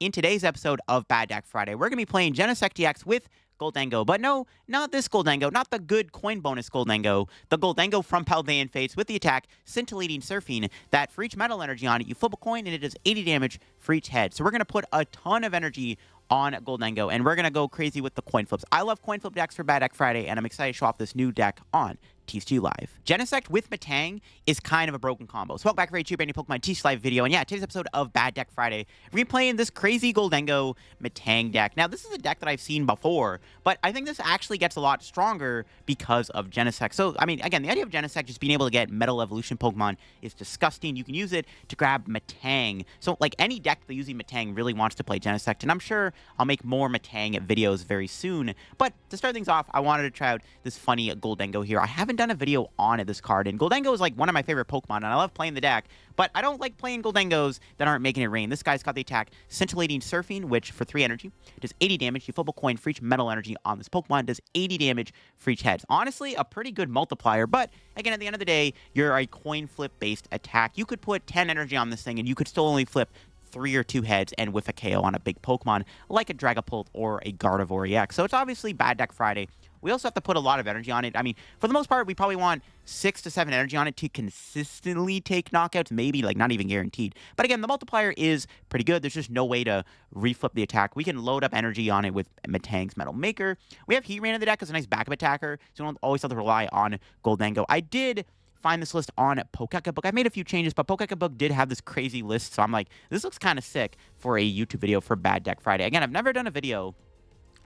In today's episode of Bad Deck Friday, we're going to be playing Genesect DX with Gholdengo. But no, not this Gholdengo, not the good coin bonus Gholdengo. The Gholdengo from Paldean Fates with the attack Scintillating Surfing that for each metal energy on it, you flip a coin and it does 80 damage for each head. So we're going to put a ton of energy on Gholdengo, and we're going to go crazy with the coin flips. I love coin flip decks for Bad Deck Friday, and I'm excited to show off this new deck on TCG Live. Genesect with Metang is kind of a broken combo. So welcome back for a brand new Pokemon TCG Live video, and yeah, today's episode of Bad Deck Friday, we're going to be playing this crazy Gholdengo Metang deck. Now, this is a deck that I've seen before, but I think this actually gets a lot stronger because of Genesect. So, I mean, again, the idea of Genesect just being able to get Metal Evolution Pokemon is disgusting. You can use it to grab Metang. So, like, any deck that using Metang really wants to play Genesect, and I'm sure I'll make more Metang videos very soon. But to start things off, I wanted to try out this funny Gholdengo here. I haven't done a video on this card, and Gholdengo is like one of my favorite Pokemon, and I love playing the deck, but I don't like playing Gholdengos that aren't making it rain. This guy's got the attack Scintillating Surfing, which for 3 energy does 80 damage. You flip a coin for each metal energy on this Pokemon, does 80 damage for each head. Honestly, a pretty good multiplier, but again, at the end of the day, you're a coin flip based attack. You could put 10 energy on this thing, and you could still only flip 3 or 2 heads and with a KO on a big Pokemon like a Dragapult or a Gardevoir EX. So it's obviously Bad Deck Friday. We also have to put a lot of energy on it. I mean, for the most part, we probably want 6 to 7 energy on it to consistently take knockouts, maybe, like, not even guaranteed. But again, the multiplier is pretty good. There's just no way to reflip the attack. We can load up energy on it with Metang's Metal Maker. We have Heatran in the deck as a nice backup attacker, so we don't always have to rely on Gholdengo. I did find this list on Pokébook. I made a few changes, but Pokébook did have this crazy list, so I'm like, this looks kind of sick for a YouTube video for Bad Deck Friday. Again, I've never done a video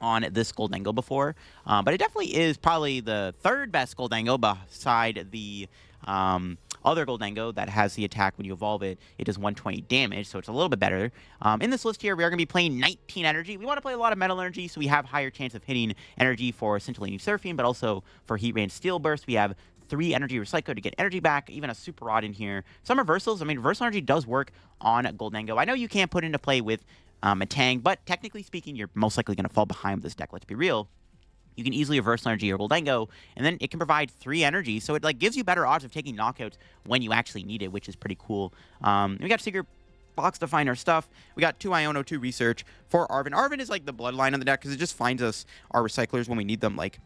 on this Gholdengo before, but it definitely is probably the 3rd best Gholdengo beside the other Gholdengo that has the attack when you evolve it. It does 120 damage, so it's a little bit better. In this list here, we are going to be playing 19 energy. We want to play a lot of metal energy, so we have higher chance of hitting energy for Scintillating Surfing, but also for Heatran Steel Burst. We have 3 Energy Recycler to get energy back, even a Super Rod in here. Some reversals. I mean, reversal energy does work on Gholdengo. I know you can't put into play with Metang, but technically speaking, you're most likely going to fall behind with this deck. Let's be real. You can easily reverse energy your Gholdengo, and then it can provide 3 energy, so it like gives you better odds of taking knockouts when you actually need it, which is pretty cool. We got Secret Box to find our stuff. We got 2 Iono 2 research for Arven. Arven is like the bloodline on the deck because it just finds us our recyclers when we need them. Like,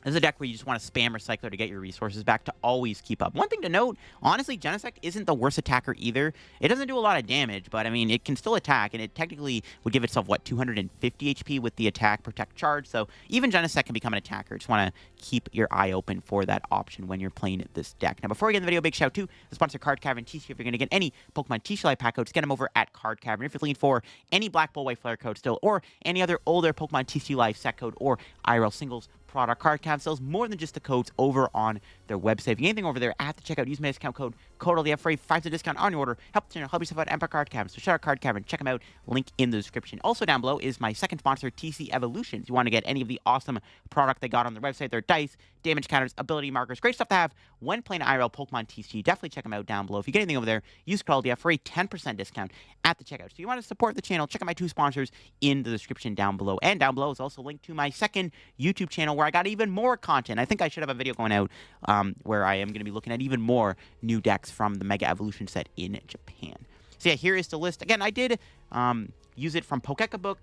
this is a deck where you just want to spam Recycler to get your resources back to always keep up. One thing to note, honestly, Genesect isn't the worst attacker either. It doesn't do a lot of damage, but I mean, it can still attack, and it technically would give itself, what, 250 HP with the attack, protect, charge. So even Genesect can become an attacker. Just want to keep your eye open for that option when you're playing this deck. Now, before we get in the video, big shout out to the sponsor, Card Cavern TCG. If you're going to get any Pokemon TCG Live pack codes, get them over at Card Cavern. If you're looking for any Black Bull White Flare code still, or any other older Pokemon TCG Live set code, or IRL singles product, Card Cav sells more than just the codes over on their website. If you get anything over there at the checkout, use my discount code CODLDF for a 5% discount on your order. Help the channel, help yourself out, Empire Card Cavern. So shout out Card Cavern, check them out. Link in the description. Also down below is my second sponsor, TC Evolution. If you want to get any of the awesome product they got on their website, their dice, damage counters, ability markers, great stuff to have when playing IRL Pokemon TCG. Definitely check them out down below. If you get anything over there, use CODLDF for a 10% discount at the checkout. So you want to support the channel, check out my 2 sponsors in the description down below. And down below is also a link to my second YouTube channel where I got even more content. I think I should have a video going out where I am going to be looking at even more new decks from the Mega Evolution set in Japan. So yeah, here is the list. Again, I did use it from Pokébook,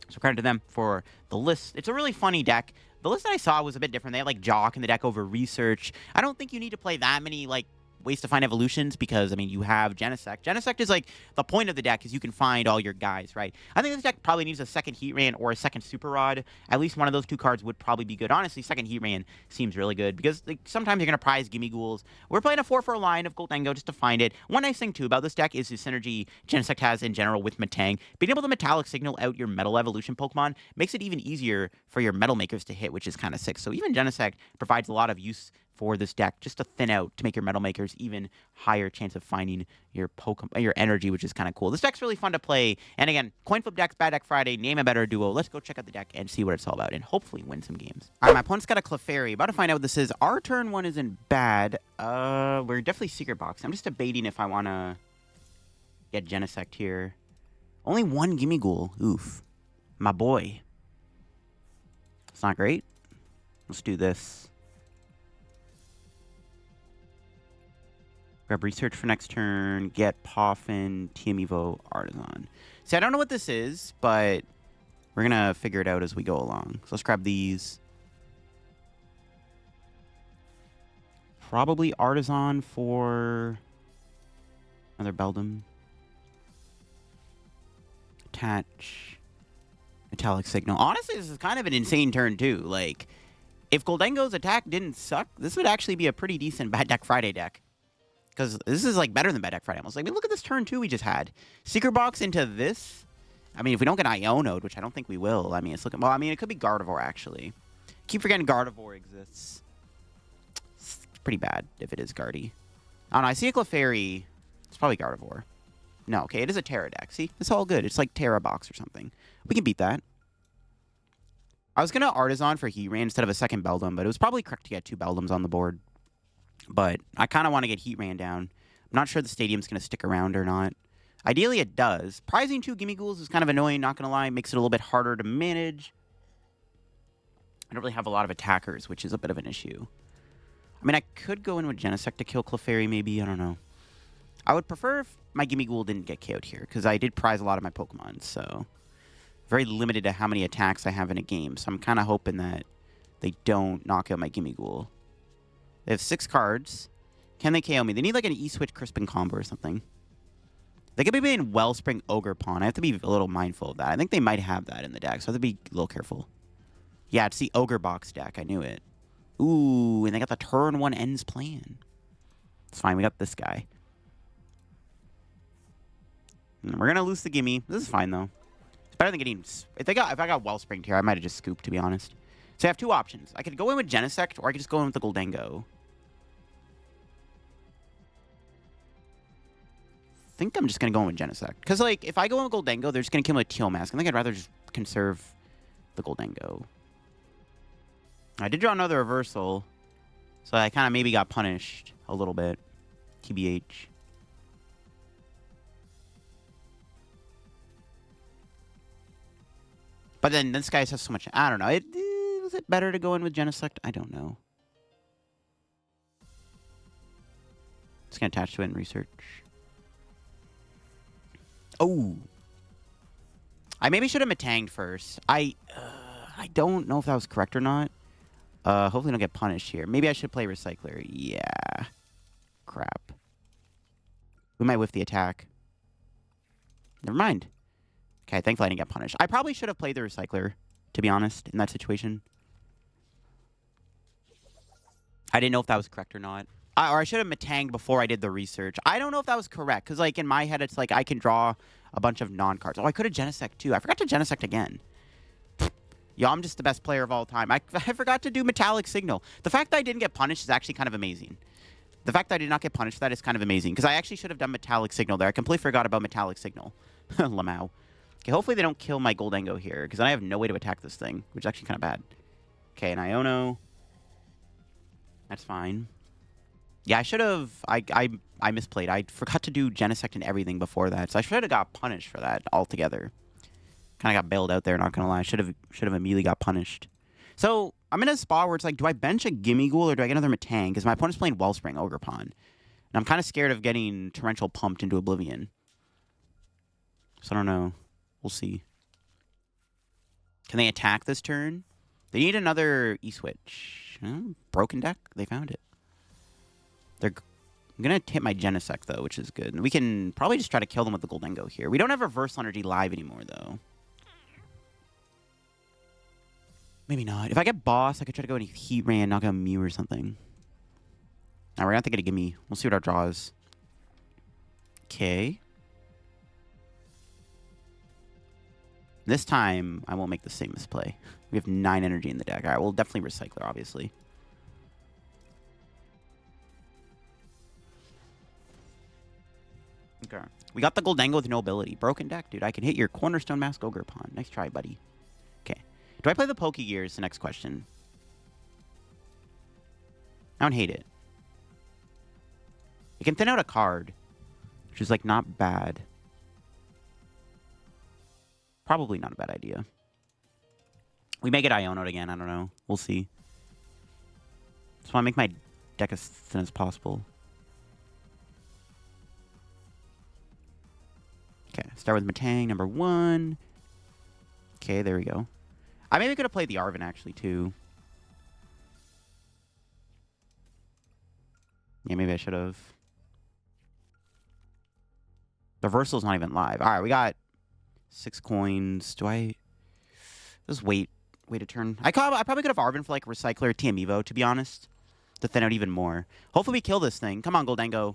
so credit to them for the list. It's a really funny deck. The list that I saw was a bit different. They had like Jock in the deck over Research. I don't think you need to play that many like ways to find evolutions because, I mean, you have Genesect. Genesect is like the point of the deck is you can find all your guys, right? I think this deck probably needs a second Heatran or a second Super Rod. At least one of those 2 cards would probably be good. Honestly, second Heatran seems really good because like, sometimes you're going to prize Gimmighouls. We're playing a 4-4 line of Gholdengo just to find it. One nice thing, too, about this deck is the synergy Genesect has in general with Metang. Being able to Metallic Signal out your Metal Evolution Pokemon makes it even easier for your Metal Makers to hit, which is kind of sick. So even Genesect provides a lot of use for this deck just to thin out to make your Metal Makers even higher chance of finding your Pokemon, your energy, which is kind of cool. This deck's really fun to play. And again, coin flip decks, Bad Deck Friday, name a better duo. Let's go check out the deck and see what it's all about and hopefully win some games. All right, my opponent's got a Clefairy. About to find out what this is. Our turn 1 isn't bad. We're definitely Secret Box. I'm just debating if I want to get Genesect here. Only 1 Gimmighoul. Oof. My boy. It's not great. Let's do this. Grab Research for next turn. Get Poffin, TM Evo, Artazon. See, I don't know what this is, but we're going to figure it out as we go along. So let's grab these. Probably Artazon for another Beldum. Attach. Metallic Signal. Honestly, this is kind of an insane turn, too. Like, if Gholdengo's attack didn't suck, this would actually be a pretty decent Bad Deck Friday deck. Because this is, like, better than Bad Deck Friday almost. Like, I mean, look at this turn, too, we just had. Secret Box into this. I mean, if we don't get Iono, which I don't think we will. I mean, it's looking... Well, I mean, it could be Gardevoir, actually. Keep forgetting Gardevoir exists. It's pretty bad if it is Gardy. I don't know. I see a Clefairy. It's probably Gardevoir. No, okay, it is a Terra deck. See? It's all good. It's like Terra Box or something. We can beat that. I was going to Artazon for Heatran instead of a second Beldum, but it was probably correct to get 2 Beldums on the board. But I kind of want to get Heatran down. I'm not sure the stadium's going to stick around or not. Ideally, it does. Prizing 2 Gimmighouls is kind of annoying, not going to lie. It makes it a little bit harder to manage. I don't really have a lot of attackers, which is a bit of an issue. I mean, I could go in with Genesect to kill Clefairy, maybe. I don't know. I would prefer if my Gimmighoul didn't get KO'd here, because I did prize a lot of my Pokemon, so... Very limited to how many attacks I have in a game, so I'm kind of hoping that they don't knock out my Gimmighoul. They have 6 cards. Can they KO me? They need like an E-Switch Crispin combo or something. They could be in Wellspring Ogre Pawn. I have to be a little mindful of that. I think they might have that in the deck, so I have to be a little careful. Yeah, it's the Ogre Box deck. I knew it. Ooh, and they got the turn 1 ends plan. It's fine. We got this guy. And we're going to lose the Gimme. This is fine, though. It's better than getting... If I got Wellspringed here, I might have just scooped, to be honest. So I have 2 options. I could go in with Genesect, or I could just go in with the Gholdengo. I think I'm just going to go in with Genesect. Because, like, if I go in with Gholdengo, they're just going to kill me with Teal Mask. I think I'd rather just conserve the Gholdengo. I did draw another reversal, so I kind of maybe got punished a little bit. TBH. But then this guy has so much... I don't know. Was it better to go in with Genesect? I don't know. Just going to attach to it and research. Oh. I maybe should have Metanged first. I don't know if that was correct or not. Hopefully I don't get punished here. Maybe I should play Recycler. Yeah. Crap. We might whiff the attack. Never mind. Okay, thankfully I didn't get punished. I probably should have played the Recycler, to be honest, in that situation. I didn't know if that was correct or not. Or I should have Metanged before I did the research. I don't know if that was correct, because, like, in my head, it's like I can draw a bunch of non-cards. Oh, I could have Genesect, too. I forgot to Genesect again. Yo, I'm just the best player of all time. I forgot to do Metallic Signal. The fact that I didn't get punished is actually kind of amazing. The fact that I did not get punished for that is kind of amazing, because I actually should have done Metallic Signal there. I completely forgot about Metallic Signal. Lamau. Okay, hopefully they don't kill my Gholdengo here, because I have no way to attack this thing, which is actually kind of bad. Okay, an Iono. That's fine. Yeah, I should have... I misplayed. I forgot to do Genesect and everything before that, so I should have got punished for that altogether. Kind of got bailed out there, not going to lie. I should have immediately got punished. So, I'm in a spot where it's like, do I bench a Gimmighoul or do I get another Metang? Because my opponent's playing Wellspring Ogre Pawn. And I'm kind of scared of getting Torrential pumped into Oblivion. So, I don't know. We'll see. Can they attack this turn? They need another E-Switch. Broken deck? They found it. I'm going to hit my Genesect, though, which is good. We can probably just try to kill them with the Gholdengo here. We don't have Reversal Energy live anymore, though. Maybe not. If I get Boss, I could try to go into Heatran, knock out Mew or something. Now, we're going to have to get a Gimme. We'll see what our draw is. Okay. This time, I won't make the same misplay. We have 9 energy in the deck. All right, we'll definitely Recycler, obviously. Okay. We got the Gholdengo with no ability. Broken deck, dude. I can hit your Cornerstone Mask Ogre Pawn. Nice try, buddy. Okay. Do I play the Pokégear is the next question. I don't hate it. It can thin out a card, which is, like, not bad. Probably not a bad idea. We may get Iono'd again. I don't know. We'll see. Just want to make my deck as thin as possible. Okay, Start with Metang, number 1. Okay, there we go. I maybe could have played the Arven, actually, too. Yeah, maybe I should have. The Versal's not even live. All right, we got 6 coins. Do I just wait a turn? I probably could have Arven for like Recycler TM Evo, to be honest, to thin out even more. Hopefully we kill this thing. Come on, Gholdengo.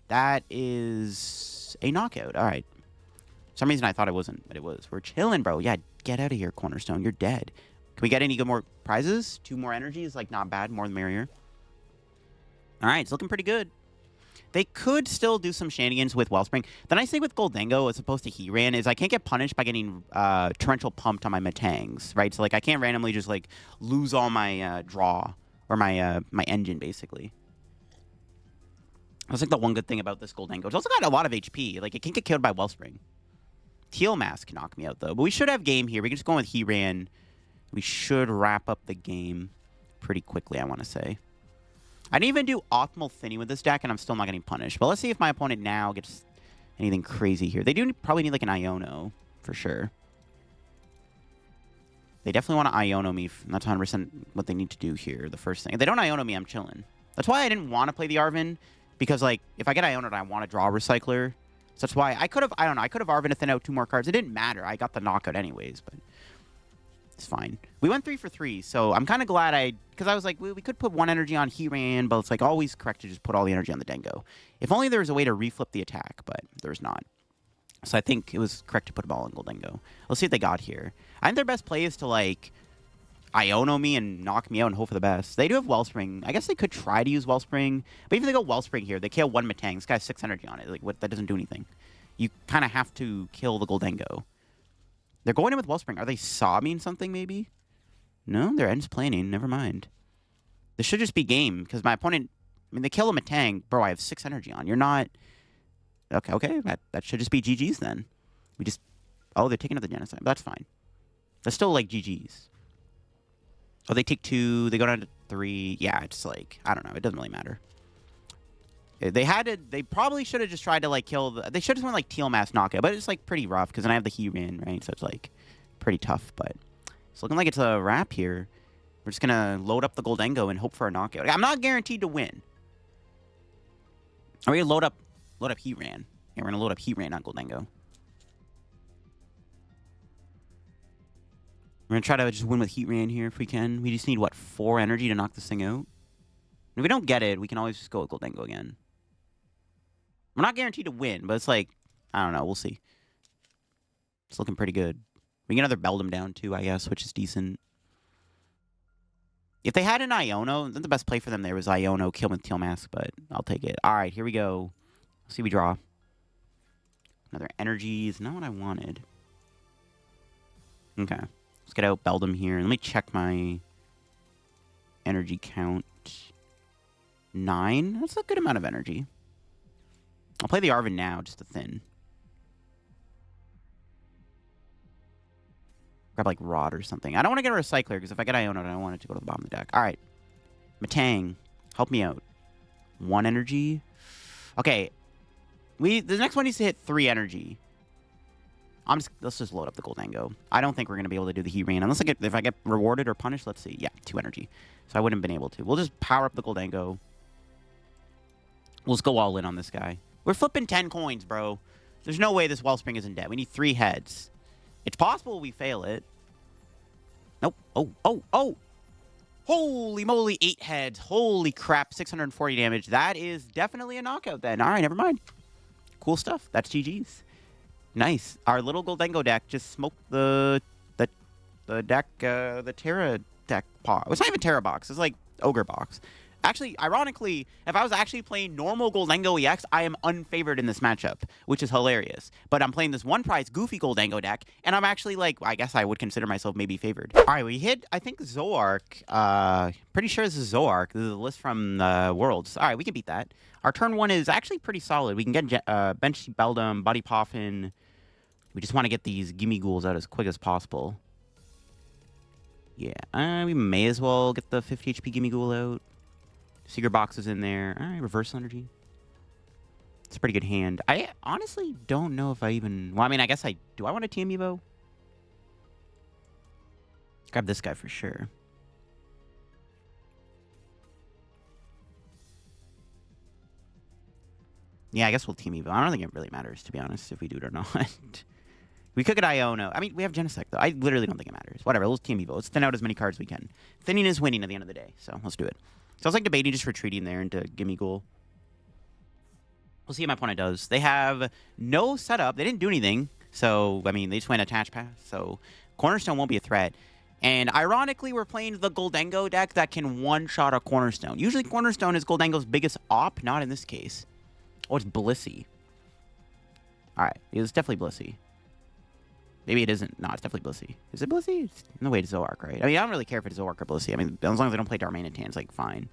That is a knockout. All right. For some reason I thought it wasn't, but it was. We're chilling, bro. Yeah, get out of here, Cornerstone. You're dead. Can we get any good more prizes? 2 more energies, like not bad. More the merrier. All right, it's looking pretty good. They could still do some shenanigans with Wellspring. The nice thing with Gholdengo as opposed to Heatran is I can't get punished by getting Torrential pumped on my Metangs, right? So like I can't randomly just like lose all my draw or my my engine basically. That's like the one good thing about this Gholdengo. It's also got a lot of HP. Like it can't get killed by Wellspring. Teal Mask can knock me out though, but we should have game here. We can just go with Heatran. We should wrap up the game pretty quickly, I want to say. I didn't even do optimal thinning with this deck, and I'm still not getting punished. But let's see if my opponent now gets anything crazy here. They do probably need like an Iono, for sure. They definitely want to Iono me. That's 100% what they need to do here, the first thing. If they don't Iono me, I'm chilling. That's why I didn't want to play the Arven, because like, if I get Iono'd, I want to draw a Recycler. So that's why I could have, I don't know, I could have Arven to thin out 2 more cards. It didn't matter. I got the knockout anyways, but it's fine. We went 3 for 3, so I'm kind of glad because I was like, we could put 1 energy on Heatran, but it's like always correct to just put all the energy on the Dengo. If only there was a way to reflip the attack, but there's not. So I think it was correct to put them all in Gholdengo. Let's see what they got here. I think their best play is to like Iono me and knock me out and hope for the best. They do have Wellspring. I guess they could try to use Wellspring, but even if they go Wellspring here, they kill 1 Metang. This guy has 6 energy on it. Like what? That doesn't do anything. You kind of have to kill the Gholdengo. They're going in with Wellspring. Are they sobbing something maybe? No, their end's planning. Never mind. This should just be game, because my opponent... I mean, they kill a Metang. Bro, I have 6 energy on. You're not... Okay. That should just be GG's then. We just... Oh, they're taking out the Genesect. That's fine. That's still, like, GG's. Oh, they take 2. They go down to 3. Yeah, it's like... I don't know. It doesn't really matter. They had to... They probably should have just tried to, like, kill... They should have just went, like, Teal Mask knockout. But it's, like, pretty rough, because then I have the Heatran, right? So it's, like, pretty tough, but... It's looking like it's a wrap here. We're just going to load up the Gholdengo and hope for a knockout. I'm not guaranteed to win. Are we going to load up Heatran? Yeah, we're going to load up Heatran, not Gholdengo. We're going to try to just win with Heatran here if we can. We just need, what, 4 energy to knock this thing out? If we don't get it, we can always just go with Gholdengo again. We're not guaranteed to win, but it's like, I don't know. We'll see. It's looking pretty good. We can get another Beldum down, too, I guess, which is decent. If they had an Iono, then the best play for them there was Iono, kill with Teal Mask, but I'll take it. All right, here we go. Let's see, we draw. Another energy is not what I wanted. Okay. Let's get out Beldum here. Let me check my energy count. 9? That's a good amount of energy. I'll play the Arven now, just to thin. Grab, like, Rod or something. I don't want to get a Recycler, because if I get Iono, I don't want it to go to the bottom of the deck. All right. Metang, help me out. 1 energy. Okay. The next one needs to hit 3 energy. Let's just load up the Gholdengo. I don't think we're going to be able to do the Heatran. Unless if I get rewarded or punished, let's see. Yeah, 2 energy. So I wouldn't have been able to. We'll just power up the Gholdengo. We'll just go all in on this guy. We're flipping 10 coins, bro. There's no way this Wellspring isn't dead. We need 3 heads. It's possible we fail it. Nope. Oh. Holy moly, 8 heads. Holy crap, 640 damage. That is definitely a knockout then. All right, never mind. Cool stuff. That's GG's. Nice. Our little Gholdengo deck just smoked the deck, the Terra deck PAR. It's not even Terra Box. It's like Ogre Box. Actually, ironically, if I was actually playing normal Gholdengo EX, I am unfavored in this matchup, which is hilarious. But I'm playing this one-price goofy Gholdengo deck, and I'm actually, like, I guess I would consider myself maybe favored. All right, we hit, I think, Zoark. Pretty sure this is Zoark. This is a list from Worlds. All right, we can beat that. Our turn 1 is actually pretty solid. We can get bench Beldum, Buddy Poffin. We just want to get these Gimmighouls out as quick as possible. Yeah, we may as well get the 50 HP Gimmighoul out. Secret Box is in there. All right, reverse energy. It's a pretty good hand. I honestly don't know if I even... Well, I mean, I guess I... Do I want a Team Evo? Grab this guy for sure. Yeah, I guess we'll Team Evo. I don't think it really matters, to be honest, if we do it or not. We could get Iono. I mean, we have Genesect, though. I literally don't think it matters. Whatever, let's Team Evo. Let's thin out as many cards as we can. Thinning is winning at the end of the day, so let's do it. So I was like debating just retreating there into Gimmighoul. We'll see what my opponent does. They have no setup. They didn't do anything. So, I mean, they just went attach path. So, Cornerstone won't be a threat. And ironically, we're playing the Gholdengo deck that can one-shot a Cornerstone. Usually, Cornerstone is Gholdengo's biggest op. Not in this case. Oh, it's Blissey. Alright, it's definitely Blissey. Maybe it isn't. No, it's definitely Blissey. Is it Blissey? No, wait, it's Zoark, right? I mean, I don't really care if it's Zoark or Blissey. I mean, as long as I don't play Darmanitan, it's like fine.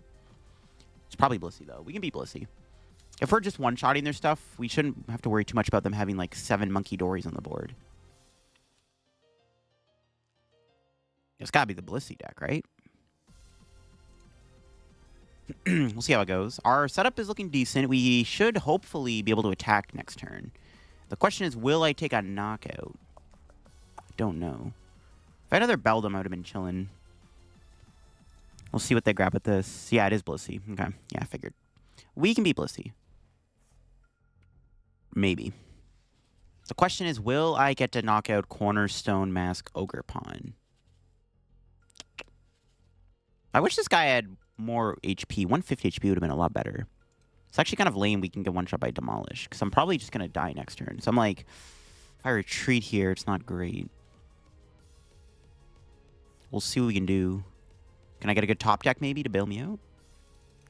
It's probably Blissey, though. We can beat Blissey. If we're just one-shotting their stuff, we shouldn't have to worry too much about them having, like, 7 Monkey Dories on the board. It's gotta be the Blissey deck, right? We'll see how it goes. Our setup is looking decent. We should hopefully be able to attack next turn. The question is, will I take a knockout? I don't know. If I had another Beldum, I would have been chilling. We'll see what they grab with this. Yeah, it is Blissey. Okay. Yeah, I figured. We can beat Blissey. Maybe. The question is, will I get to knock out Cornerstone Mask Ogre Pawn? I wish this guy had more HP. 150 HP would have been a lot better. It's actually kind of lame we can get one shot by Demolish, because I'm probably just going to die next turn. So I'm like, if I retreat here, it's not great. We'll see what we can do. Can I get a good top deck maybe to bail me out?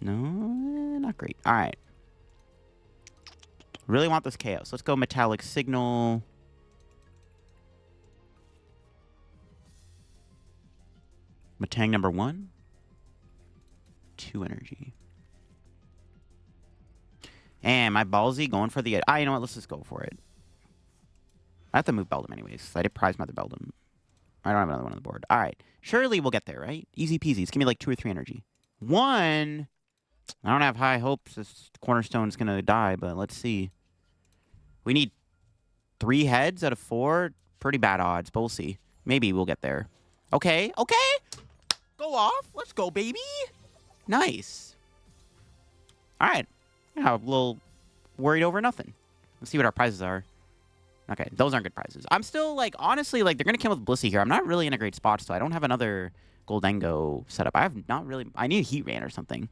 No, not great. All right. Really want this chaos. Let's go Metallic Signal. Metang number 1. 2 energy. And my ballsy going for the... you know what? Let's just go for it. I have to move Beldum anyways. I did prize my other Beldum. I don't have another one on the board. All right. Surely we'll get there, right? Easy peasy. It's going to be like 2 or 3 energy. 1. I don't have high hopes this Cornerstone's going to die, but let's see. We need 3 heads out of 4. Pretty bad odds, but we'll see. Maybe we'll get there. Okay. Okay. Go off. Let's go, baby. Nice. All right. Yeah, a little worried over nothing. Let's see what our prizes are. Okay, those aren't good prizes. I'm still, like, honestly, like, they're going to come with Blissey here. I'm not really in a great spot, so I don't have another Gholdengo setup. I have not really... I need a Heatran or something.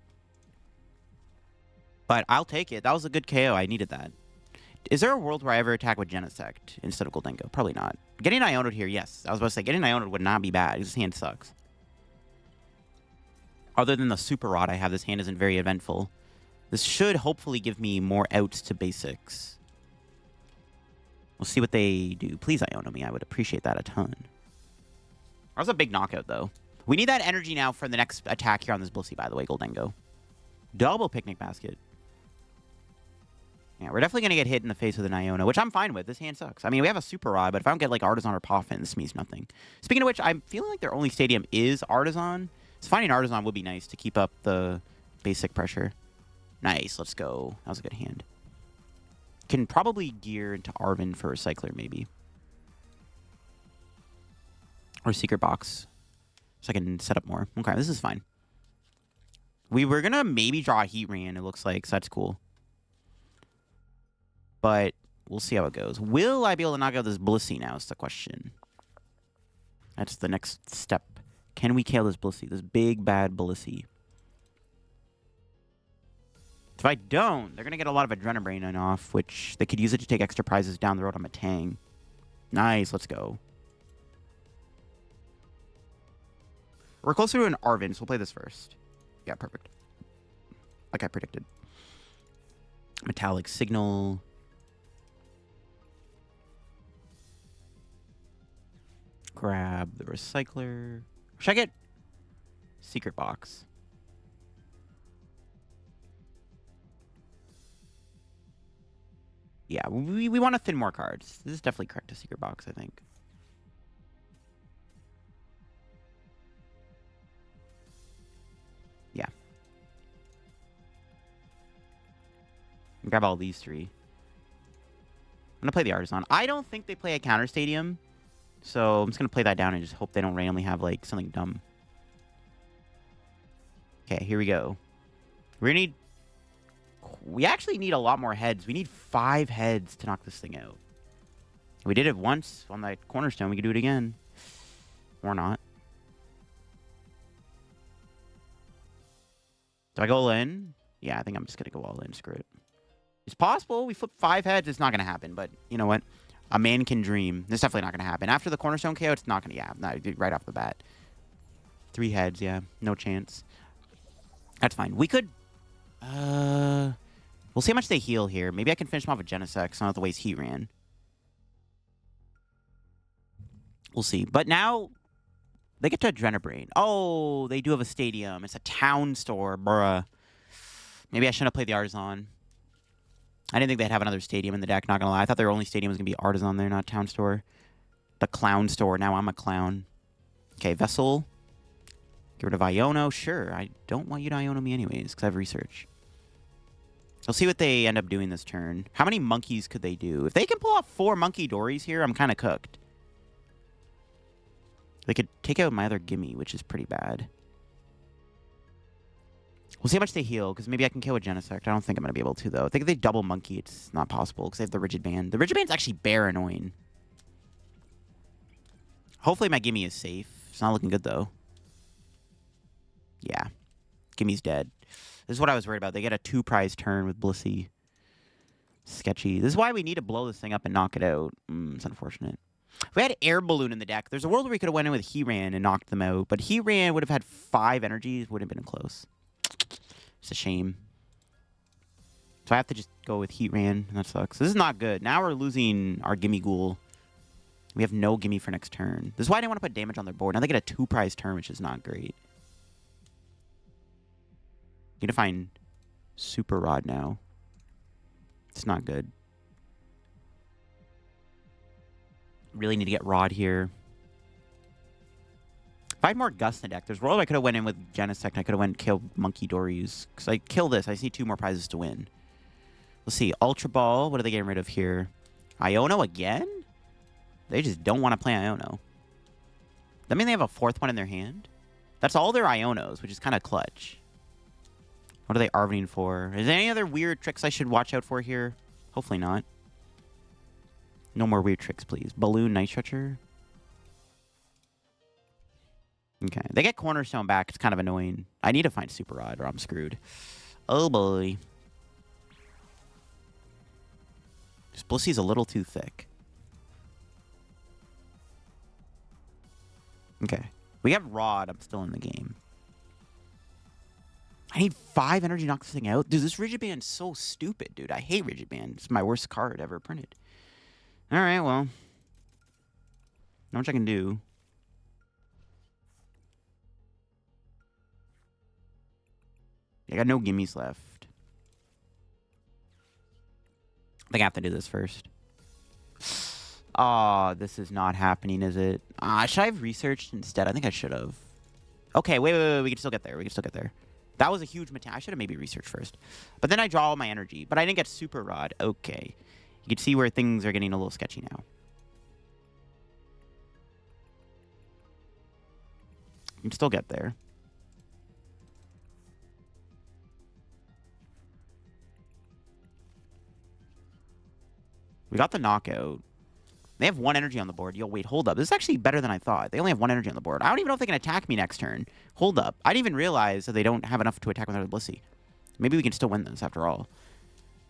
But I'll take it. That was a good KO. I needed that. Is there a world where I ever attack with Genesect instead of Gholdengo? Probably not. Getting Iono'd here, yes. I was about to say, getting Iono'd would not be bad. His hand sucks. Other than the Super Rod I have, this hand isn't very eventful. This should hopefully give me more outs to basics. We'll see what they do. Please Iono me. I would appreciate that a ton. That was a big knockout, though. We need that energy now for the next attack here on this Blissey, by the way, Gholdengo. Double Picnic Basket. Yeah, we're definitely going to get hit in the face with an Iono, which I'm fine with. This hand sucks. I mean, we have a Super Rod, but if I don't get, like, Artazon or Poffin, this means nothing. Speaking of which, I'm feeling like their only stadium is Artazon. So finding Artazon would be nice to keep up the basic pressure. Nice, let's go. That was a good hand. Can probably gear into Arven for Recycler, maybe. Or Secret Box. So I can set up more. Okay, this is fine. We were going to maybe draw a Heatran, it looks like, so that's cool. But we'll see how it goes. Will I be able to knock out this Blissey now is the question. That's the next step. Can we kill this Blissey? This big, bad Blissey. If I don't, they're going to get a lot of Adrenabrain off, which they could use it to take extra prizes down the road on Metang. Nice, let's go. We're closer to an Arven, so we'll play this first. Yeah, perfect. Like I predicted. Metallic Signal. Grab the Recycler. Should I get Secret Box? Yeah, we want to thin more cards. This is definitely correct to Secret Box, I think. Yeah. Grab all these 3. I'm going to play the Artazon. I don't think they play a counter stadium. So I'm just going to play that down and just hope they don't randomly have, like, something dumb. Okay, here we go. We actually need a lot more heads. We need 5 heads to knock this thing out. We did it once on that cornerstone. We could do it again. Or not. Do I go all in? Yeah, I think I'm just going to go all in. Screw it. It's possible. We flip 5 heads. It's not going to happen. But you know what? A man can dream. It's definitely not going to happen. After the cornerstone KO, it's not going to happen. Right off the bat. 3 heads, yeah. No chance. That's fine. We could... we'll see how much they heal here. Maybe I can finish them off with Genesect, so I don't have to waste Heatran. We'll see. But now, they get to Adrenabrain. Oh, they do have a stadium. It's a town store, bruh. Maybe I shouldn't have played the Artazon. I didn't think they'd have another stadium in the deck, not gonna lie. I thought their only stadium was gonna be Artazon there, not town store. The clown store. Now I'm a clown. Okay, Vessel. Get rid of Iono. Sure, I don't want you to Iono me anyways, because I have research. We'll see what they end up doing this turn. How many monkeys could they do? If they can pull off 4 monkey Dories here, I'm kind of cooked. They could take out my other Gimme, which is pretty bad. We'll see how much they heal, because maybe I can kill a Genesect. I don't think I'm going to be able to, though. I think if they double monkey, it's not possible, because they have the Rigid Band. The Rigid Band's actually bare annoying. Hopefully my Gimme is safe. It's not looking good, though. Yeah. Gimme's dead. This is what I was worried about. They get a 2-prize turn with Blissey. Sketchy. This is why we need to blow this thing up and knock it out. It's unfortunate. If we had Air Balloon in the deck, there's a world where we could have went in with Heatran and knocked them out. But Heatran would have had 5 energies. Would have been close. It's a shame. So I have to just go with Heatran. That sucks. This is not good. Now we're losing our Gimmighoul. We have no Gimme for next turn. This is why I didn't want to put damage on their board. Now they get a 2-prize turn, which is not great. Need to find Super Rod now. It's not good. Really need to get Rod here. If I had more Gust in the deck, there's a world I could have went in with Genesect. I could have went and killed Monkey Dories. Because I kill this, I see 2 more prizes to win. Let's see. Ultra Ball. What are they getting rid of here? Iono again? They just don't want to play Iono. That mean they have a 4th one in their hand? That's all their Ionos, which is kind of clutch. What are they Arvening for? Is there any other weird tricks I should watch out for here? Hopefully not. No more weird tricks, please. Balloon Night Stretcher. Okay. They get Cornerstone back. It's kind of annoying. I need to find Super Rod or I'm screwed. Oh, boy. This Blissey's a little too thick. Okay. We have Rod. I'm still in the game. I need 5 energy to knock this thing out. Dude, this Rigid Band's so stupid, dude. I hate Rigid Band. It's my worst card ever printed. Alright, well. Not much I can do. I got no gimmies left. I think I have to do this first. Oh, this is not happening, is it? Should I have researched instead? I think I should have. Okay, wait. We can still get there. We can still get there. That was a huge mistake. I should have maybe researched first. But then I draw all my energy. But I didn't get Super Rod. Okay. You can see where things are getting a little sketchy now. You can still get there. We got the knockout. They have 1 energy on the board. Yo, wait, hold up. This is actually better than I thought. They only have 1 energy on the board. I don't even know if they can attack me next turn. Hold up. I didn't even realize that they don't have enough to attack with another Blissey. Maybe we can still win this after all.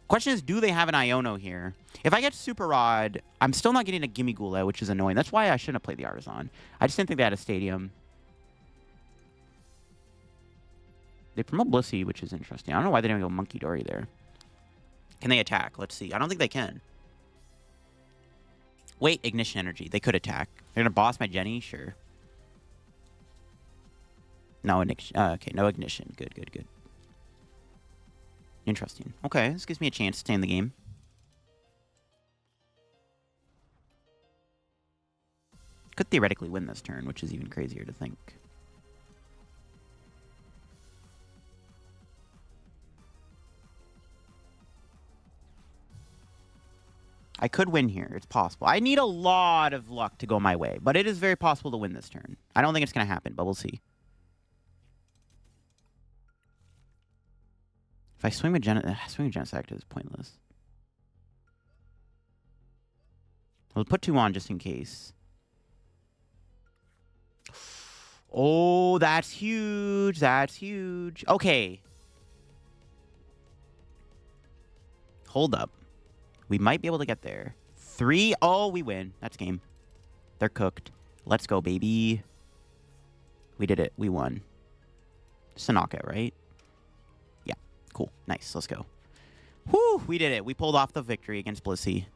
Question is, do they have an Iono here? If I get Super Rod, I'm still not getting a Gimmighoul out, which is annoying. That's why I shouldn't have played the Artazon. I just didn't think they had a stadium. They promote Blissey, which is interesting. I don't know why they didn't go Monkey Dory there. Can they attack? Let's see. I don't think they can. Wait, Ignition Energy. They could attack. They're going to boss my Jenny? Sure. No Ignition. Okay, no Ignition. Good. Interesting. Okay, this gives me a chance to stay in the game. Could theoretically win this turn, which is even crazier to think. I could win here. It's possible. I need a lot of luck to go my way, but it is very possible to win this turn. I don't think it's going to happen, but we'll see. If I swing with Genesect, it's pointless. I'll put 2 on just in case. Oh, that's huge. That's huge. Okay. Hold up. We might be able to get there. 3. Oh, we win. That's game. They're cooked. Let's go, baby. We did it. We won. Just a knockout, right? Yeah. Cool. Nice. Let's go. Whew. We did it. We pulled off the victory against Blissey.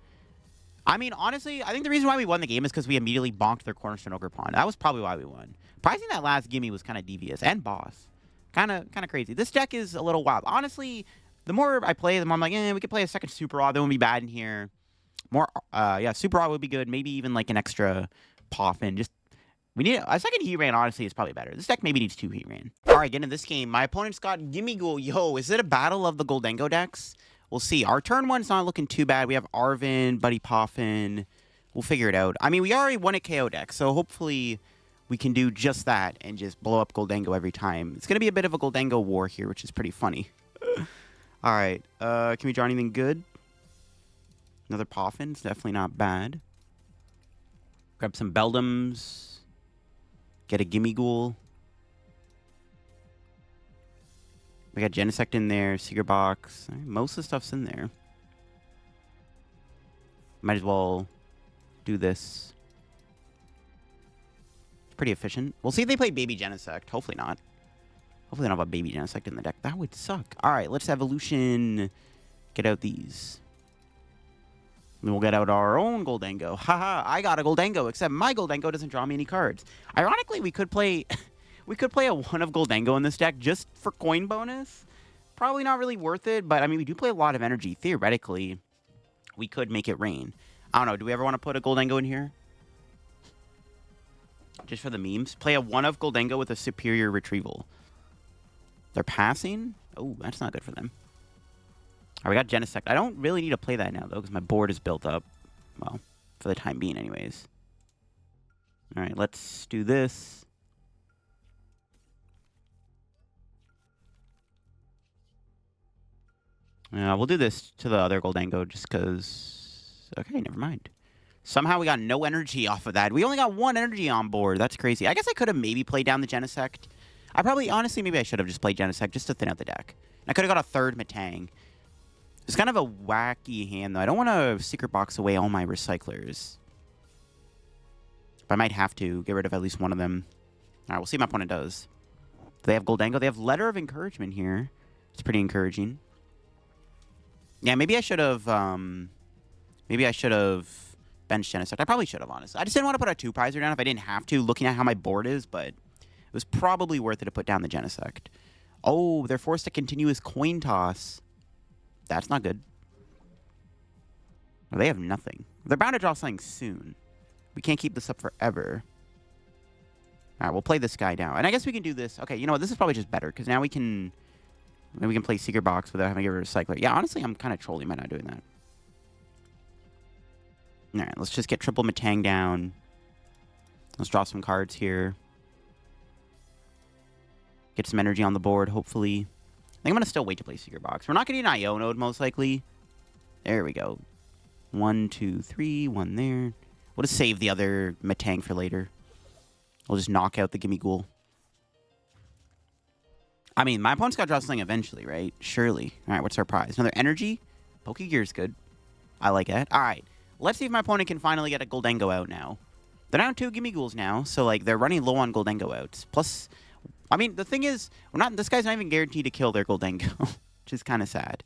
I mean, honestly, I think the reason why we won the game is because we immediately bonked their Cornerstone Ogre Pawn. That was probably why we won. Pricing that last gimme was kind of devious. And boss. Kind of crazy. This deck is a little wild. Honestly, the more I play, the more I'm like, we could play a second Super Rod. That wouldn't be bad in here. More, yeah, Super Rod would be good. Maybe even like an extra Poffin. Just, we need a second Heatran, honestly, is probably better. This deck maybe needs 2 Heatran. All right, getting into this game. My opponent's got Gimmighoul. Yo, is it a battle of the Gholdengo decks? We'll see. Our turn 1's not looking too bad. We have Arven, Buddy Poffin. We'll figure it out. I mean, we already won a KO deck, so hopefully we can do just that and just blow up Gholdengo every time. It's going to be a bit of a Gholdengo war here, which is pretty funny. All right. Can we draw anything good? Another Poffin. It's definitely not bad. Grab some Beldums. Get a Gimmighoul. We got Genesect in there, Secret Box. Most of the stuff's in there. Might as well do this. It's pretty efficient. We'll see if they play Baby Genesect. Hopefully not. Hopefully they don't have a Baby Genesect in the deck. That would suck. All right, let's Evolution. Get out these. And we'll get out our own Gholdengo. Haha, I got a Gholdengo, except my Gholdengo doesn't draw me any cards. Ironically, we could play... We could play a 1 of Gholdengo in this deck just for coin bonus. Probably not really worth it, but I mean, we do play a lot of energy. Theoretically, we could make it rain. I don't know. Do we ever want to put a Gholdengo in here? Just for the memes. Play a 1 of Gholdengo with a superior retrieval. They're passing? Oh, that's not good for them. All right, we got Genesect. I don't really need to play that now, though, because my board is built up. Well, for the time being, anyways. All right, let's do this. We'll do this to the other Gholdengo just because... Okay, never mind. Somehow we got no energy off of that. We only got 1 energy on board. That's crazy. I guess I could have maybe played down the Genesect. I probably... Honestly, maybe I should have just played Genesect just to thin out the deck. I could have got a 3rd Metang. It's kind of a wacky hand, though. I don't want to Secret Box away all my Recyclers. But I might have to get rid of at least one of them. All right, we'll see what my opponent does. Do they have Gholdengo? They have Letter of Encouragement here. It's pretty encouraging. Yeah, maybe I should have, benched Genesect. I probably should have, honestly. I just didn't want to put a 2-prizer down if I didn't have to, looking at how my board is, but it was probably worth it to put down the Genesect. Oh, they're forced to continuous coin toss. That's not good. Well, they have nothing. They're bound to draw something soon. We can't keep this up forever. All right, we'll play this guy now. And I guess we can do this. Okay, you know what? This is probably just better, because now we can... Maybe we can play Secret Box without having to give a Recycler. Yeah, honestly, I'm kind of trolling by not doing that. All right, let's just get triple Metang down. Let's draw some cards here. Get some energy on the board, hopefully. I think I'm going to still wait to play Secret Box. We're not going to get an Iono, most likely. There we go. 1, 2, 3, 1 there. We'll just save the other Metang for later. We'll just knock out the Gimmighoul. I mean, my opponent's got to draw something eventually, right? Surely. All right, what's our prize? Another energy? Pokégear is good. I like that. All right. Let's see if my opponent can finally get a Gholdengo out now. They're down 2 Gimmighouls now, so, like, they're running low on Gholdengo outs. Plus, I mean, the thing is, this guy's not even guaranteed to kill their Gholdengo, which is kind of sad.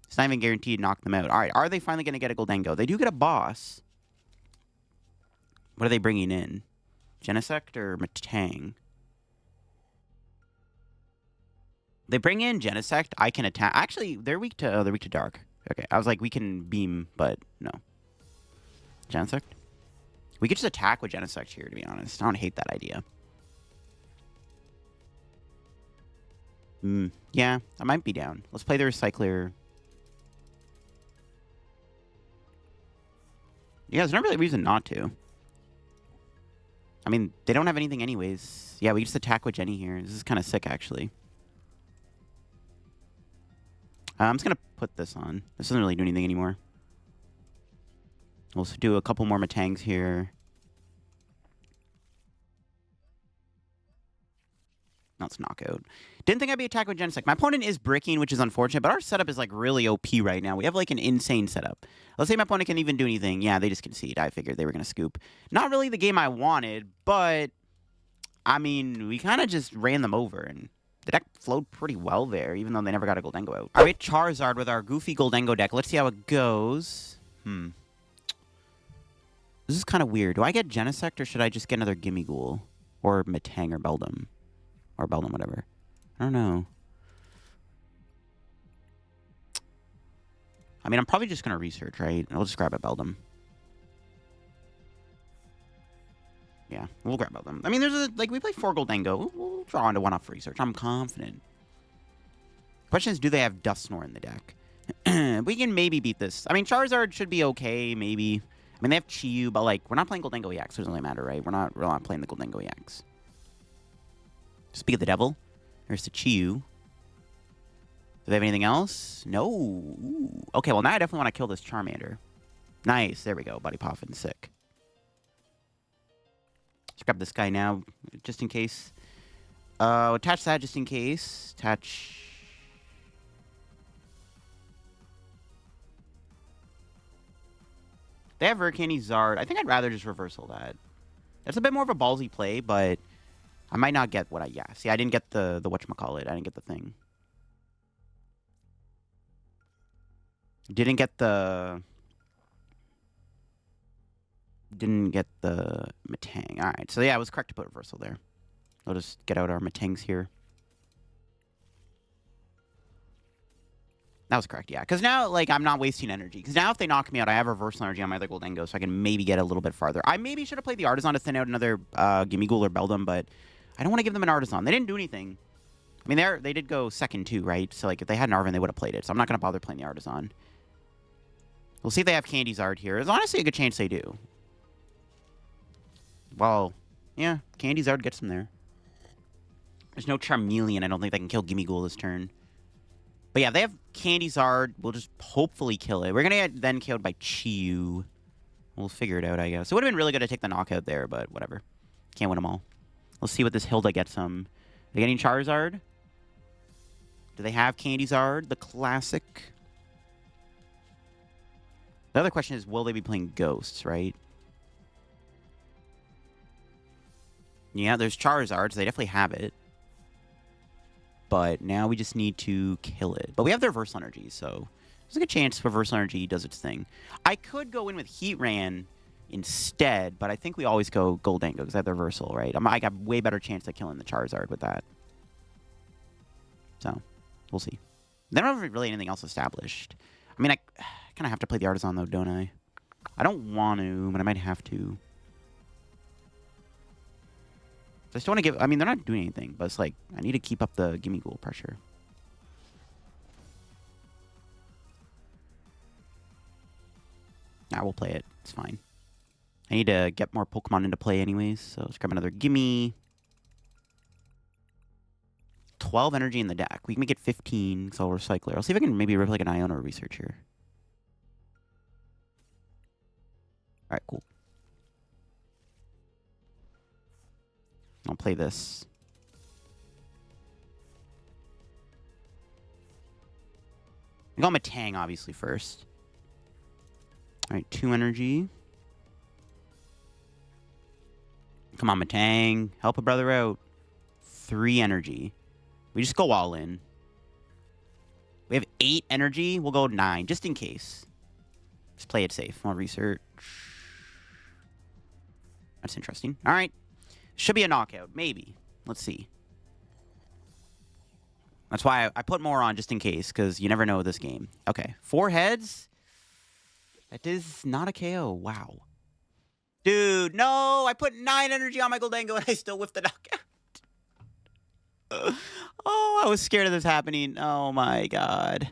It's not even guaranteed to knock them out. All right, are they finally going to get a Gholdengo? They do get a boss. What are they bringing in? Genesect or Metang? They bring in Genesect. I can attack. Actually, they're weak to dark. Okay, I was like, we can beam, but no. Genesect? We could just attack with Genesect here, to be honest. I don't hate that idea. Yeah, I might be down. Let's play the Recycler. Yeah, there's not really a reason not to. I mean, they don't have anything anyways. Yeah, we just attack with Jenny here. This is kind of sick, actually. I'm just going to put this on. This doesn't really do anything anymore. We'll do a couple more Metangs here. That's knockout. Didn't think I'd be attacked with Genesect. My opponent is bricking, which is unfortunate, but our setup is like really OP right now. We have like an insane setup. Let's say my opponent can even do anything. Yeah, they just concede. I figured they were going to scoop. Not really the game I wanted, but I mean, we kind of just ran them over, and the deck flowed pretty well there, even though they never got a Gholdengo out. All right, Charizard with our goofy Gholdengo deck. Let's see how it goes. This is kind of weird. Do I get Genesect, or should I just get another Gimmighoul? Or Metang, or Beldum? Or Beldum, whatever. I don't know. I mean, I'm probably just going to research, right? I'll just grab a Beldum. Yeah, we'll grab Beldum. I mean, there's a, like, we play 4 Gholdengo. We'll draw into 1 off research. I'm confident. Question is, do they have Dusknoir in the deck? We can maybe beat this. I mean, Charizard should be okay, maybe. I mean, they have Chi-Yu, but, like, we're not playing Gholdengo EX, so it doesn't really matter, right? We're not playing the Gholdengo EX. Speak of the devil. There's the Chi-Yu. Do they have anything else? No. Ooh. Okay, well, now I definitely want to kill this Charmander. Nice. There we go. Buddy Poffin. Sick. Let's grab this guy now, just in case. Attach that just in case. Attach... They have Hurricane Zard. I think I'd rather just reversal that. That's a bit more of a ballsy play, but I might not get what I... Yeah, see, I didn't get the whatchamacallit. I didn't get the thing. Didn't get the Metang. All right, so yeah, I was correct to put reversal there. I'll just get out our Metangs here. That was correct, yeah. Because now, like, I'm not wasting energy. Because now if they knock me out, I have reversal energy on my other Gholdengo, so I can maybe get a little bit farther. I maybe should have played the Artazon to thin out another Gimmighoul or Beldum, but I don't want to give them an Artazon. They didn't do anything. I mean, they did go second, too, right? So, like, if they had an Arven, they would have played it. So I'm not going to bother playing the Artazon. We'll see if they have Charizard here. There's honestly a good chance they do. Well, yeah, Charizard gets them there. There's no Charmeleon. I don't think they can kill Gimmighoul this turn. But yeah, they have Charizard. We'll just hopefully kill it. We're going to get then killed by Chi-Yu. We'll figure it out, I guess. It would have been really good to take the knockout there, but whatever. Can't win them all. Let's see what this Hilda gets them. Are they getting Charizard? Do they have Charizard, the classic? The other question is, will they be playing Ghosts, right? Yeah, there's Charizard, so they definitely have it. But now we just need to kill it. But we have the reversal energy, so there's a good chance reversal energy does its thing. I could go in with Heatran instead, but I think we always go Gholdengo because I have the reversal, right? I got way better chance of killing the Charizard with that. So, we'll see. They don't have really anything else established. I mean, I kind of have to play the Artazon, though, don't I? I don't want to, but I might have to. I just want to give... I mean, they're not doing anything, but it's like, I need to keep up the Gimmighoul pressure. Nah, we'll play it. It's fine. I need to get more Pokemon into play anyways, so let's grab another Gimme. 12 energy in the deck. We can make it 15, because I'll Recycler. I'll see if I can maybe rip like an Iono Researcher. Alright, cool. I'll play this. I got Metang, obviously, first. Alright, 2 energy. Come on, Metang. Help a brother out. 3 energy. We just go all in. We have 8 energy. We'll go 9, just in case. Just play it safe. I'll research. That's interesting. Alright. Should be a knockout. Maybe. Let's see. That's why I put more on just in case, because you never know with this game. Okay. 4 heads. That is not a KO. Wow. Dude, no! I put 9 energy on my Gholdengo and I still whiffed the knockout. Oh, I was scared of this happening. Oh my god.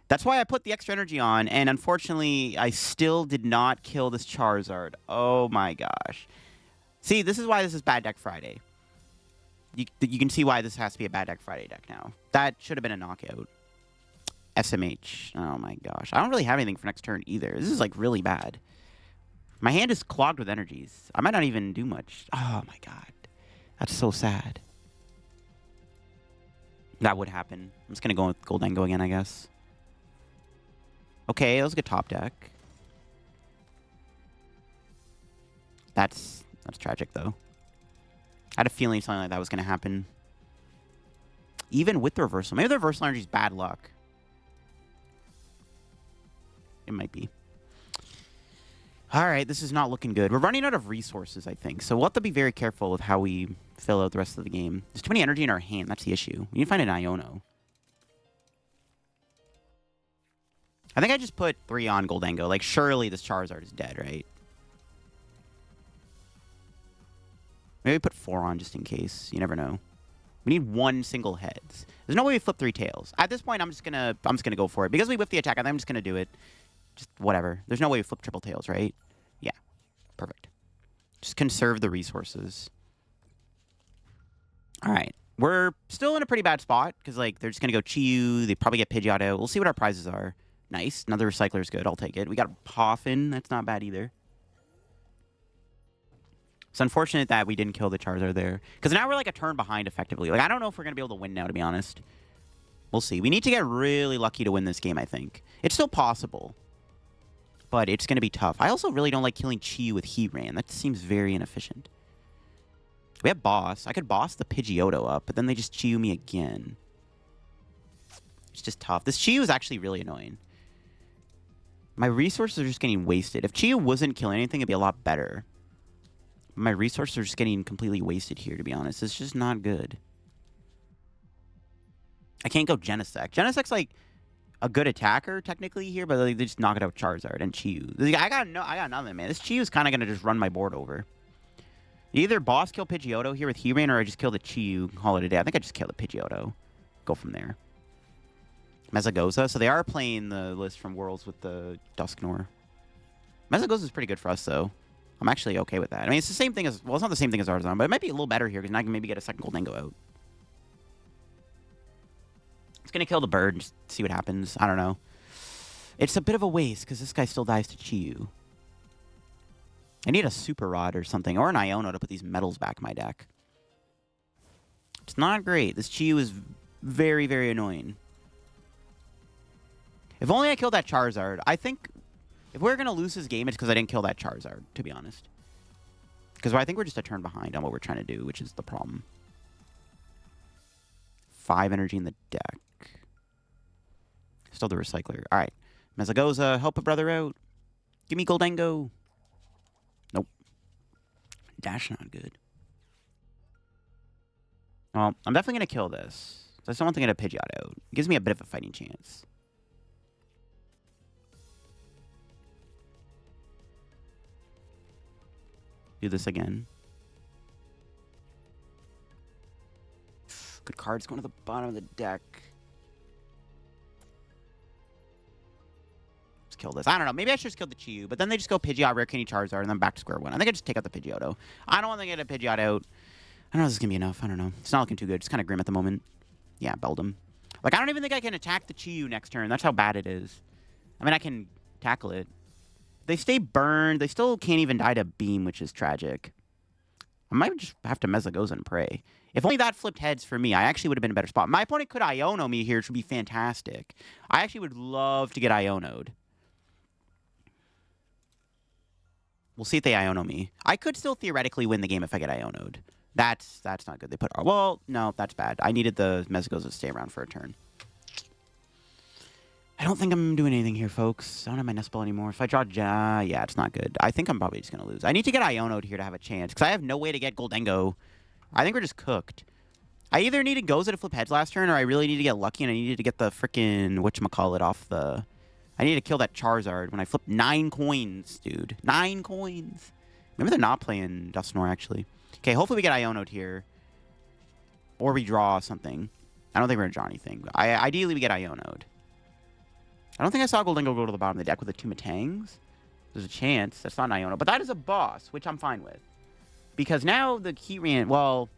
That's why I put the extra energy on, and unfortunately, I still did not kill this Charizard. Oh my gosh. See, this is why this is Bad Deck Friday. You can see why this has to be a Bad Deck Friday deck now. That should have been a knockout. SMH. Oh my gosh. I don't really have anything for next turn either. This is like really bad. My hand is clogged with energies. I might not even do much. Oh my god. That's so sad. That would happen. I'm just going to go with Gholdengo again, I guess. Okay, that was a good top deck. That's tragic, though. I had a feeling something like that was going to happen. Even with the reversal. Maybe the reversal energy is bad luck. It might be. Alright, this is not looking good. We're running out of resources, I think. So we'll have to be very careful with how we fill out the rest of the game. There's too many energy in our hand. That's the issue. We need to find an Iono. I think I just put 3 on Gholdengo. Like, surely this Charizard is dead, right? Maybe put 4 on just in case. You never know. We need 1 single heads. There's no way we flip 3 tails. At this point, I'm just gonna go for it. Because we whiffed the attack, I'm just gonna do it. Just whatever. There's no way we flip triple tails, right? Yeah. Perfect. Just conserve the resources. Alright. We're still in a pretty bad spot. Because, like, they're just gonna go Chi-Yu. They probably get Pidgeot out. We'll see what our prizes are. Nice. Another Recycler is good. I'll take it. We got a Poffin. That's not bad either. It's unfortunate that we didn't kill the Charizard there. Because now we're like a turn behind, effectively. Like, I don't know if we're going to be able to win now, to be honest. We'll see. We need to get really lucky to win this game, I think. It's still possible. But it's going to be tough. I also really don't like killing Chi-Yu with Heatran. That seems very inefficient. We have Boss. I could Boss the Pidgeotto up, but then they just Chi-Yu me again. It's just tough. This Chi-Yu is actually really annoying. My resources are just getting wasted. If Chi-Yu wasn't killing anything, it'd be a lot better. My resources are just getting completely wasted here, to be honest. It's just not good. I can't go Genesect. Genesect's like a good attacker, technically, here, but like, they just knock it out with Charizard and Chi-Yu. I got nothing, man. This Chi-Yu's kind of going to just run my board over. Either boss kill Pidgeotto here with Heatran, or I just kill the Chi-Yu, call it a day. I think I just kill the Pidgeotto. Go from there. Mezagoza. So they are playing the list from Worlds with the Dusknoir. Mezagoza is pretty good for us, though. I'm actually okay with that. I mean, it's the same thing as... Well, it's not the same thing as Artazon, but it might be a little better here, because now I can maybe get a second Gholdengo out. It's going to kill the bird and just see what happens. I don't know. It's a bit of a waste, because this guy still dives to Chi-Yu. I need a Super Rod or something, or an Iono to put these metals back in my deck. It's not great. This Chi-Yu is very, very annoying. If only I killed that Charizard. I think if we're going to lose this game, it's because I didn't kill that Charizard, to be honest. Because I think we're just a turn behind on what we're trying to do, which is the problem. 5 energy in the deck. Still the Recycler. All right. Mezagoza, help a brother out. Give me Gholdengo. Nope. Dash not good. Well, I'm definitely going to kill this. I just don't want to get a Pidgeot out. It gives me a bit of a fighting chance. Do this again. Good cards going to the bottom of the deck. Let's kill this. I don't know. Maybe I should just kill the Chi-Yu, but then they just go Pidgeot, Rare Candy, Charizard, and then back to square one. I think I just take out the Pidgeotto. I don't want to get a Pidgeot out. I don't know if this is going to be enough. I don't know. It's not looking too good. It's kind of grim at the moment. Yeah, Beldum. Like, I don't even think I can attack the Chi-Yu next turn. That's how bad it is. I mean, I can tackle it. They stay burned. They still can't even die to Beam, which is tragic. I might just have to Mezagoza and pray. If only that flipped heads for me, I actually would have been in a better spot. My opponent could Iono me here, which would be fantastic. I actually would love to get Iono'd. We'll see if they Iono me. I could still theoretically win the game if I get Iono'd. That's not good. They put... Well, no, that's bad. I needed the Mezagoza to stay around for a turn. I don't think I'm doing anything here, folks. I don't have my Nest Ball anymore. If I draw... yeah, it's not good. I think I'm probably just going to lose. I need to get Iono'd here to have a chance, because I have no way to get Gholdengo. I think we're just cooked. I either needed Goza to flip heads last turn, or I really need to get lucky, and I needed to get the frickin' whatchamacallit off the... I need to kill that Charizard when I flip 9 coins, dude. 9 coins. Maybe they're not playing Dusknoir, actually. Okay, hopefully we get Iono'd here. Or we draw something. I don't think we're going to draw anything. Ideally, we get Iono'd. I don't think I saw Gholdengo go to the bottom of the deck with the 2 Metangs. There's a chance. That's not an Iono. But that is a boss, which I'm fine with. Because now the Heatran... Well...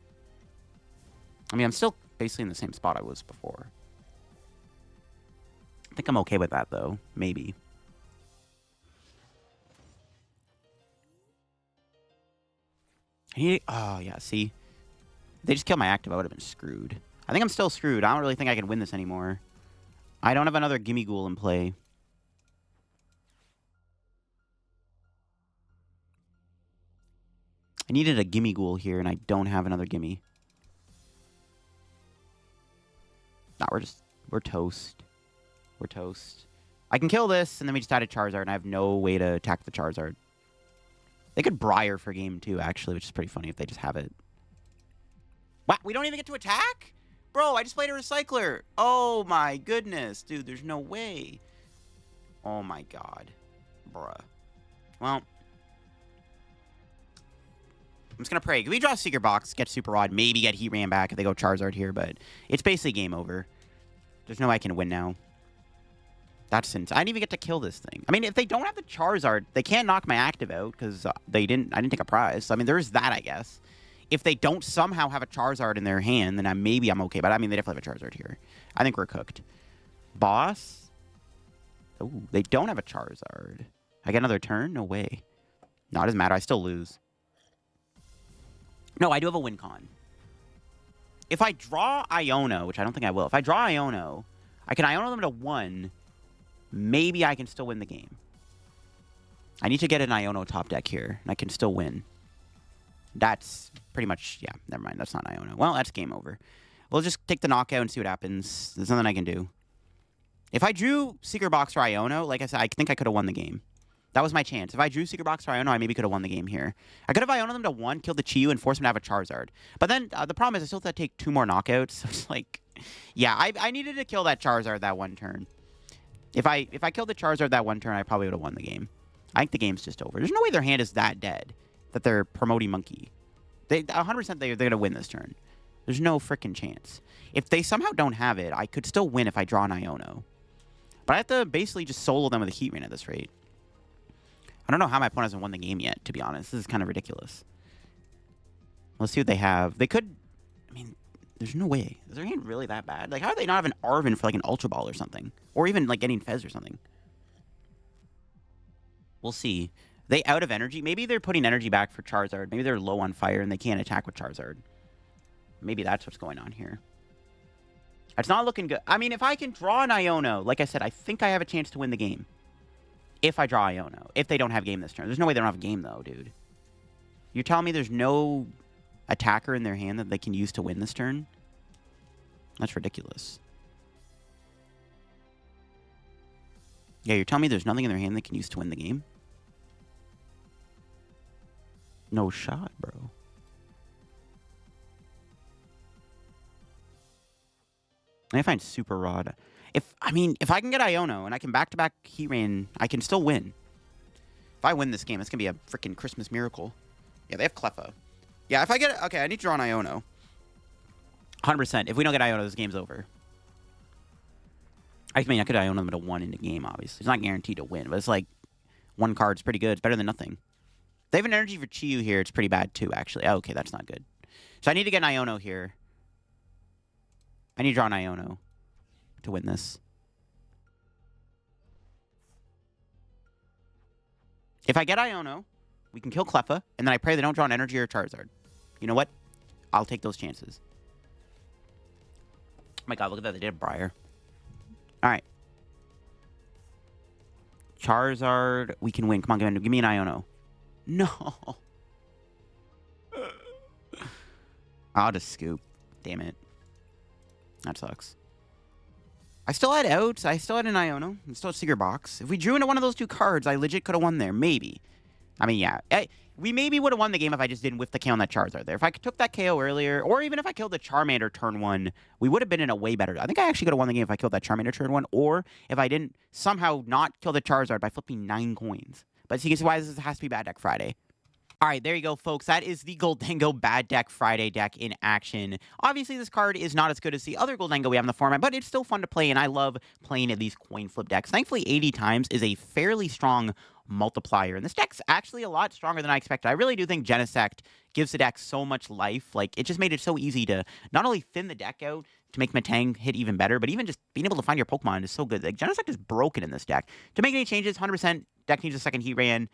I mean, I'm still basically in the same spot I was before. I think I'm okay with that, though. Maybe. Oh, yeah, see? If they just killed my active, I would have been screwed. I think I'm still screwed. I don't really think I can win this anymore. I don't have another Gimmighoul in play. I needed a Gimmighoul here, and I don't have another Gimme. Nah, we're toast. We're toast. I can kill this, and then we just add a Charizard, and I have no way to attack the Charizard. They could Briar for game 2, actually, which is pretty funny if they just have it. What? We don't even get to attack? Bro, I just played a Recycler. Oh, my goodness. Dude, there's no way. Oh, my God. Bruh. Well. I'm just going to pray. Can we draw a Secret Box, get Super Rod, maybe get Heatran back if they go Charizard here, but it's basically game over. There's no way I can win now. That's insane. I didn't even get to kill this thing. I mean, if they don't have the Charizard, they can't knock my active out because I didn't take a prize. So, I mean, there is that, I guess. If they don't somehow have a Charizard in their hand, then maybe I'm okay. But, I mean, they definitely have a Charizard here. I think we're cooked. Boss? Oh, they don't have a Charizard. I get another turn? No way. No, it doesn't matter. I still lose. No, I do have a win con. If I draw Iono, which I don't think I will. If I draw Iono, I can Iono them to 1. Maybe I can still win the game. I need to get an Iono top deck here, and I can still win. That's pretty much, yeah, never mind. That's not Iono. Well, that's game over. We'll just take the knockout and see what happens. There's nothing I can do. If I drew Secret Box or Iono, like I said, I think I could have won the game. That was my chance. If I drew Secret Box or Iono, I maybe could have won the game here. I could have Iono them to 1, killed the Chiyu, and forced them to have a Charizard. But then the problem is I still have to take 2 more knockouts. So it's like, yeah, I needed to kill that Charizard that one turn. If I killed the Charizard that one turn, I probably would have won the game. I think the game's just over. There's no way their hand is that dead that they're promoting Monkey. 100% they're going to win this turn. There's no freaking chance. If they somehow don't have it, I could still win if I draw an Iono. But I have to basically just solo them with a Heatran at this rate. I don't know how my opponent hasn't won the game yet, to be honest. This is kind of ridiculous. Let's see what they have. They could... I mean, there's no way. Is their hand really that bad? Like, how do they not have an Arven for, like, an Ultra Ball or something? Or even, like, getting Fez or something? We'll see. They out of energy? Maybe they're putting energy back for Charizard. Maybe they're low on fire and they can't attack with Charizard. Maybe that's what's going on here. It's not looking good. I mean, if I can draw an Iono, like I said, I think I have a chance to win the game. If I draw Iono. If they don't have game this turn. There's no way they don't have game, though, dude. You're telling me there's no attacker in their hand that they can use to win this turn? That's ridiculous. Yeah, you're telling me there's nothing in their hand they can use to win the game? No shot, bro. I find Super Rod. If I can get Iono and I can back-to-back Heatran, I can still win. If I win this game, it's going to be a freaking Christmas miracle. Yeah, they have Cleffa. Yeah, if I get... Okay, I need to draw an Iono. 100%. If we don't get Iono, this game's over. I mean, I could Iono them to 1 in the game, obviously. It's not guaranteed to win, but it's like... 1 card's pretty good. It's better than nothing. They have an energy for Chiyu here. It's pretty bad, too, actually. Oh, okay, that's not good. So I need to get an Iono here. I need to draw an Iono to win this. If I get Iono, we can kill Cleffa, and then I pray they don't draw an energy or a Charizard. You know what? I'll take those chances. Oh my god, look at that. They did a Briar. Alright. Charizard, we can win. Come on, give me an Iono. No. I'll just scoop. Damn it. That sucks. I still had outs. I still had an Iono. I still had Secret Box. If we drew into one of those 2 cards, I legit could have won there. Maybe. I mean, yeah. We maybe would have won the game if I just didn't whiff the KO on that Charizard there. If I took that KO earlier, or even if I killed the Charmander turn 1, we would have been in a way better... I think I actually could have won the game if I killed that Charmander turn 1, or if I didn't somehow not kill the Charizard by flipping 9 coins. But so you can see why this has to be Bad Deck Friday. All right, there you go, folks. That is the Gholdengo Bad Deck Friday deck in action. Obviously, this card is not as good as the other Gholdengo we have in the format, but it's still fun to play, and I love playing these coin flip decks. Thankfully, 80 times is a fairly strong multiplier, and this deck's actually a lot stronger than I expected. I really do think Genesect gives the deck so much life. Like, it just made it so easy to not only thin the deck out to make Metang hit even better, but even just being able to find your Pokemon is so good. Like, Genesect is broken in this deck. To make any changes, 100% deck needs a second Heatran.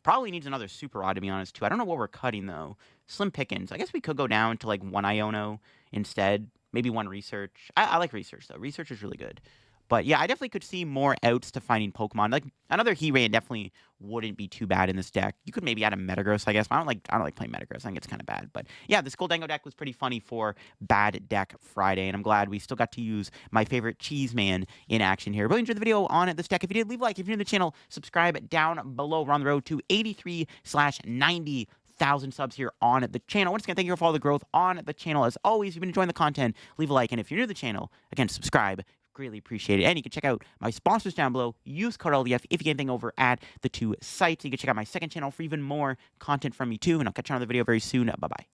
Probably needs another Super Rod, to be honest, too. I don't know what we're cutting, though. Slim pickings. I guess we could go down to, like, one Iono instead. Maybe one Research. I like Research, though. Research is really good. But, yeah, I definitely could see more outs to finding Pokemon. Like, another Heatran definitely wouldn't be too bad in this deck. You could maybe add a Metagross, I guess. But I don't like playing Metagross. I think it's kind of bad. But, yeah, this Gholdengo deck was pretty funny for Bad Deck Friday. And I'm glad we still got to use my favorite Cheese Man in action here. Really enjoyed the video on this deck. If you did, leave a like. If you're new to the channel, subscribe down below. We're on the road to 83/90,000 subs here on the channel. Once again, thank you for all the growth on the channel. As always, if you've been enjoying the content, leave a like. And if you're new to the channel, again, subscribe. Greatly appreciate it. And you can check out my sponsors down below. Use code LDF if you get anything over at the two sites. You can check out my second channel for even more content from me too. And I'll catch you on the video very soon. Bye-bye.